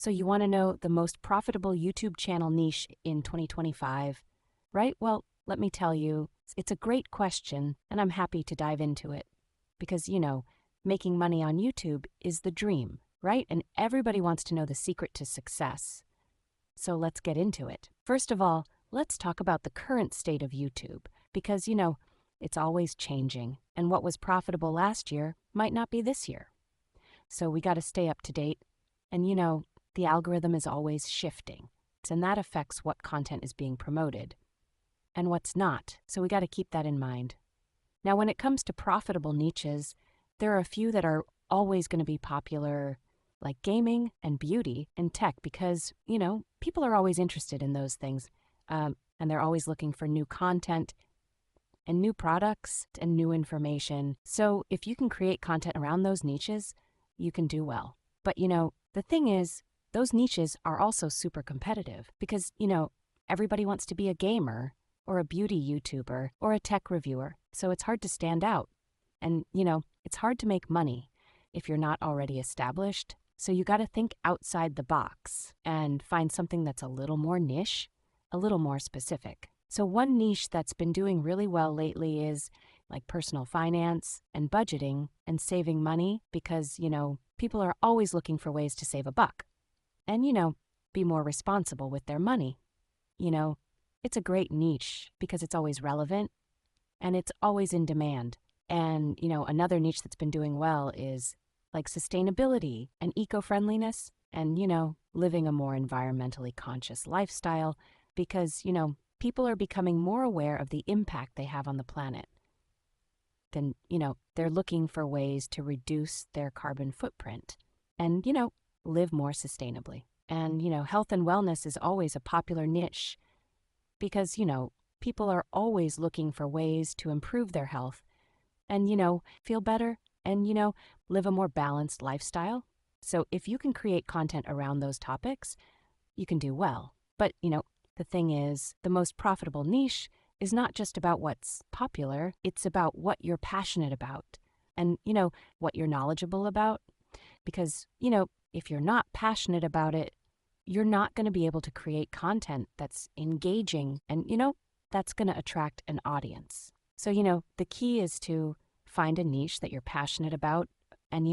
So you want to know the most profitable YouTube channel niche in 2025, right? Well, let me tell you, it's a great question, and I'm happy to dive into it. Because, making money on YouTube is the dream, right? And everybody wants to know the secret to success. So let's get into it. First of all, let's talk about the current state of YouTube, because, it's always changing, and what was profitable last year might not be this year. So we got to stay up to date, and, the algorithm is always shifting, and that affects what content is being promoted and what's not, so we got to keep that in mind. Now, when it comes to profitable niches, there are a few that are always going to be popular, like gaming and beauty and tech, because, people are always interested in those things, and they're always looking for new content and new products and new information. So if you can create content around those niches, you can do well. But, the thing is, those niches are also super competitive because, everybody wants to be a gamer or a beauty YouTuber or a tech reviewer. So it's hard to stand out. And, it's hard to make money if you're not already established. So you got to think outside the box and find something that's a little more niche, a little more specific. So one niche that's been doing really well lately is like personal finance and budgeting and saving money because, people are always looking for ways to save a buck and, be more responsible with their money. It's a great niche because it's always relevant and it's always in demand. And, another niche that's been doing well is like sustainability and eco-friendliness and, living a more environmentally conscious lifestyle because, people are becoming more aware of the impact they have on the planet. Then, they're looking for ways to reduce their carbon footprint and, live more sustainably. And, health and wellness is always a popular niche because, people are always looking for ways to improve their health and, feel better and, live a more balanced lifestyle. So if you can create content around those topics, you can do well. But, the thing is, the most profitable niche is not just about what's popular, it's about what you're passionate about and, what you're knowledgeable about. Because, if you're not passionate about it, you're not going to be able to create content that's engaging and, that's going to attract an audience. So, the key is to find a niche that you're passionate about and,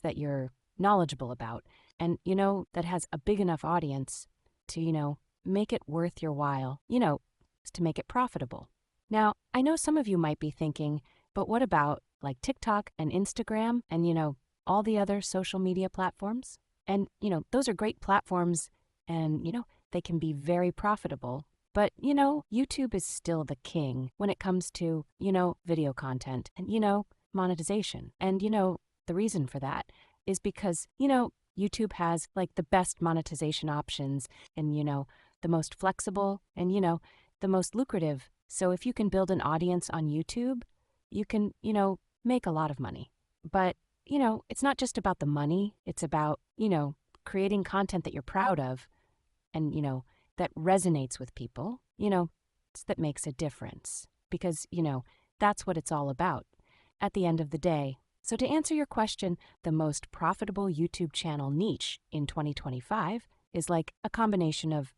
that you're knowledgeable about and, that has a big enough audience to, make it worth your while, to make it profitable. Now, I know some of you might be thinking, but what about like TikTok and Instagram and, all the other social media platforms? And, those are great platforms and, they can be very profitable. But, YouTube is still the king when it comes to, video content and, monetization. And, the reason for that is because, YouTube has like the best monetization options and, the most flexible and, the most lucrative. So if you can build an audience on YouTube, you can, make a lot of money. But, it's not just about the money. It's about, creating content that you're proud of and, that resonates with people, that makes a difference because, that's what it's all about at the end of the day. So to answer your question, the most profitable YouTube channel niche in 2025 is like a combination of,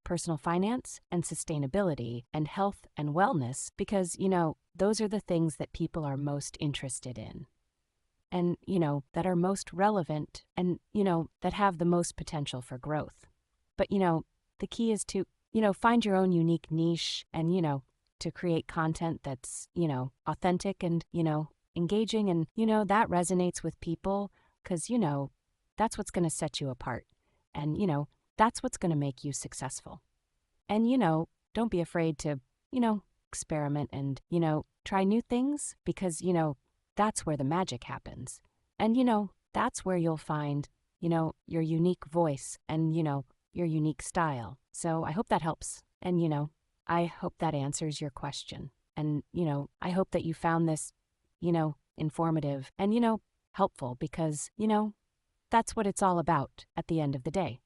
personal finance and sustainability and health and wellness because, those are the things that people are most interested in and, that are most relevant and, that have the most potential for growth. But, the key is to, find your own unique niche and, to create content that's, authentic and, engaging and, that resonates with people because, that's what's going to set you apart. And, that's what's going to make you successful. And, don't be afraid to, experiment and, try new things because, that's where the magic happens. And, that's where you'll find, your unique voice and, your unique style. So I hope that helps. And, I hope that answers your question. And, I hope that you found this, informative and, helpful because, that's what it's all about at the end of the day.